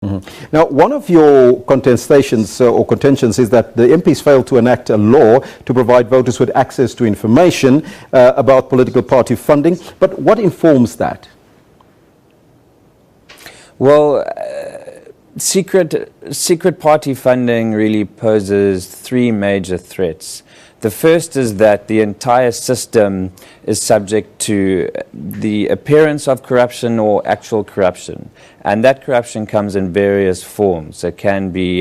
Now, one of your contestations or contentions is that the MPs failed to enact a law to provide voters with access to information about political party funding. But what informs that? Well, secret party funding really poses three major threats. The first is that the entire system is subject to the appearance of corruption or actual corruption. And that corruption comes in various forms. It can be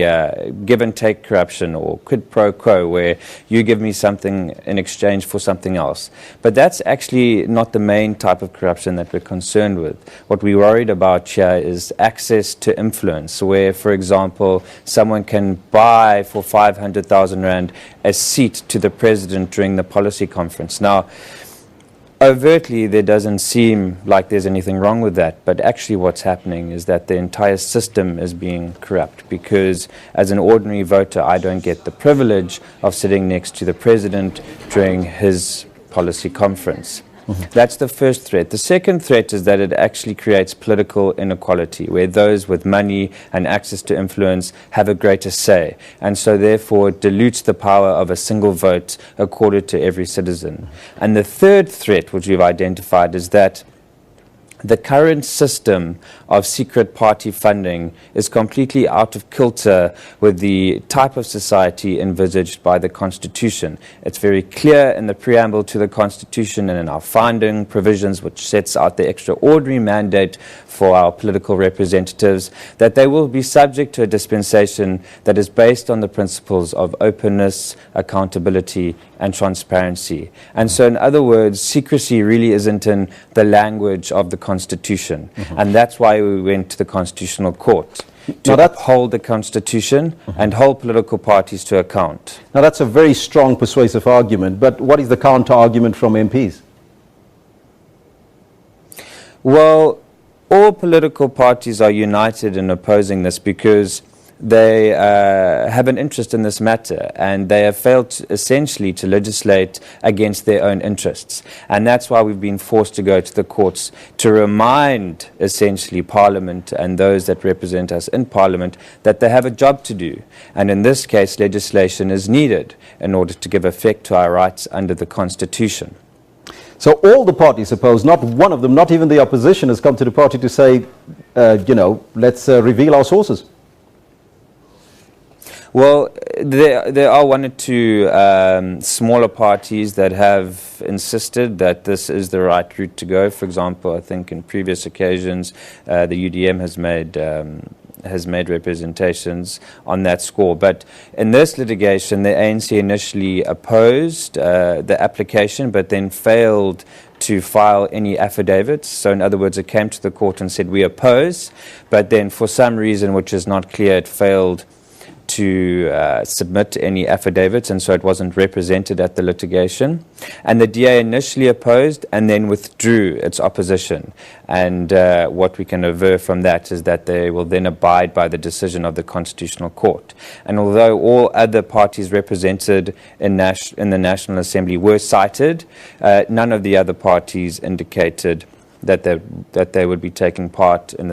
give and take corruption or quid pro quo, where you give me something in exchange for something else. But that's actually not the main type of corruption that we're concerned with. What we're worried about here is access to influence, where, for example, someone can buy for 500,000 Rand a seat to the president during the policy conference. Now, overtly, there doesn't seem like there's anything wrong with that, but actually what's happening is that the entire system is being corrupt, because as an ordinary voter, I don't get the privilege of sitting next to the president during his policy conference. That's the first threat. The second threat is that it actually creates political inequality, where those with money and access to influence have a greater say, and so therefore it dilutes the power of a single vote accorded to every citizen. And the third threat, which we've identified, is that the current system of secret party funding is completely out of kilter with the type of society envisaged by the Constitution. It's very clear in the preamble to the Constitution and in our founding provisions, which sets out the extraordinary mandate for our political representatives, that they will be subject to a dispensation that is based on the principles of openness, accountability, and transparency. And so, in other words, secrecy really isn't in the language of the Constitution. And that's why we went to the Constitutional Court, to uphold the Constitution and hold political parties to account. Now, that's a very strong, persuasive argument, but what is the counter-argument from MPs? Well, all political parties are united in opposing this because they have an interest in this matter, and they have failed essentially to legislate against their own interests. And that's why we've been forced to go to the courts to remind essentially Parliament and those that represent us in Parliament that they have a job to do. And in this case, legislation is needed in order to give effect to our rights under the Constitution. So all the parties oppose, not one of them, not even the opposition, has come to the party to say, let's reveal our sources. Well, there are one or two smaller parties that have insisted that this is the right route to go. For example, I think in previous occasions, the UDM has made representations on that score. But in this litigation, the ANC initially opposed the application, but then failed to file any affidavits. So in other words, it came to the court and said, we oppose, but then for some reason which is not clear, it failed to submit any affidavits, and so it wasn't represented at the litigation. And the DA initially opposed and then withdrew its opposition. And what we can aver from that is that they will then abide by the decision of the Constitutional Court. And although all other parties represented in the National Assembly were cited, none of the other parties indicated that they would be taking part in the